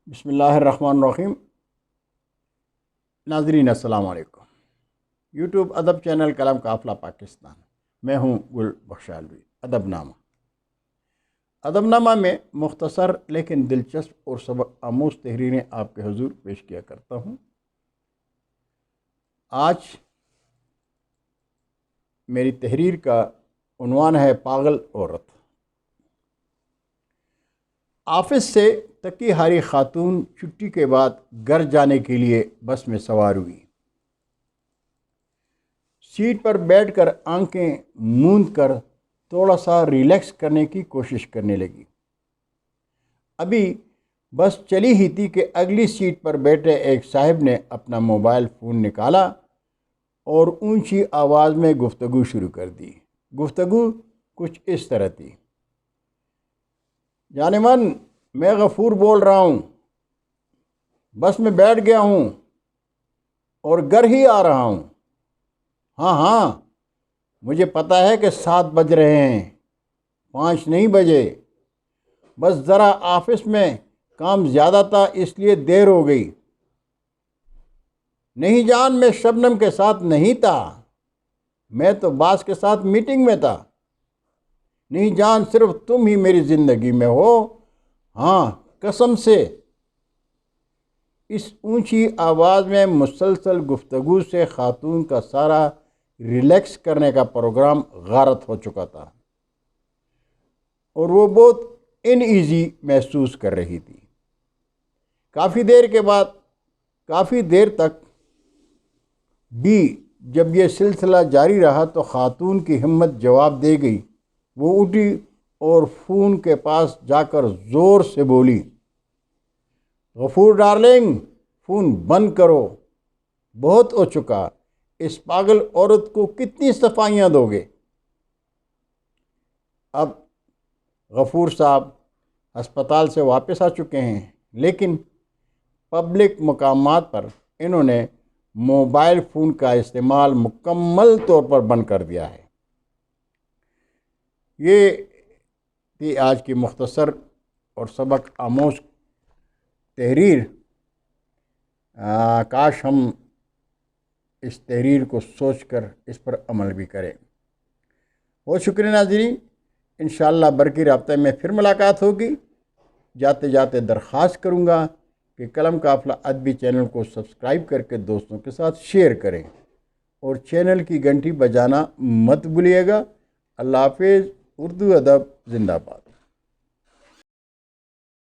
بسم اللہ الرحمن الرحیم۔ ناظرین السلام علیکم۔ یوٹیوب ادب چینل کلام قافلہ پاکستان، میں ہوں گل بخشالوی۔ ادب نامہ میں مختصر لیکن دلچسپ اور سبق آموز تحریریں آپ کے حضور پیش کیا کرتا ہوں۔ آج میری تحریر کا عنوان ہے پاگل عورت۔ آفس سے تکی ہاری خاتون چھٹی کے بعد گھر جانے کے لیے بس میں سوار ہوئی۔ سیٹ پر بیٹھ کر آنکھیں موند کر تھوڑا سا ریلیکس کرنے کی کوشش کرنے لگی۔ ابھی بس چلی ہی تھی کہ اگلی سیٹ پر بیٹھے ایک صاحب نے اپنا موبائل فون نکالا اور اونچی آواز میں گفتگو شروع کر دی۔ گفتگو کچھ اس طرح تھی: جان من، میں غفور بول رہا ہوں، بس میں بیٹھ گیا ہوں اور گھر ہی آ رہا ہوں۔ ہاں، مجھے پتہ ہے کہ 7 بج رہے ہیں، 5 نہیں بجے، بس ذرا آفس میں کام زیادہ تھا اس لیے دیر ہو گئی۔ نہیں جان، میں شبنم کے ساتھ نہیں تھا، میں تو باس کے ساتھ میٹنگ میں تھا۔ نہیں جان، صرف تم ہی میری زندگی میں ہو، ہاں قسم سے۔ اس اونچی آواز میں مسلسل گفتگو سے خاتون کا سارا ریلیکس کرنے کا پروگرام غارت ہو چکا تھا اور وہ بہت ان ایزی محسوس کر رہی تھی۔ کافی دیر تک بھی جب یہ سلسلہ جاری رہا تو خاتون کی ہمت جواب دے گئی۔ وہ اٹھی اور فون کے پاس جا کر زور سے بولی: غفور ڈارلنگ، فون بند کرو، بہت ہو چکا، اس پاگل عورت کو کتنی صفائیاں دو گے؟ اب غفور صاحب ہسپتال سے واپس آ چکے ہیں، لیکن پبلک مقامات پر انہوں نے موبائل فون کا استعمال مکمل طور پر بند کر دیا ہے۔ یہ تھی آج کی مختصر اور سبق آموز تحریر۔ کاش ہم اس تحریر کو سوچ کر اس پر عمل بھی کریں۔ بہت شکریہ ناظرین، انشاءاللہ برقی رابطے میں پھر ملاقات ہوگی۔ جاتے جاتے درخواست کروں گا کہ قلم قافلہ ادبی چینل کو سبسکرائب کر کے دوستوں کے ساتھ شیئر کریں اور چینل کی گھنٹی بجانا مت بھولیے گا۔ اللہ حافظ۔ اردو ادب زندہ باد۔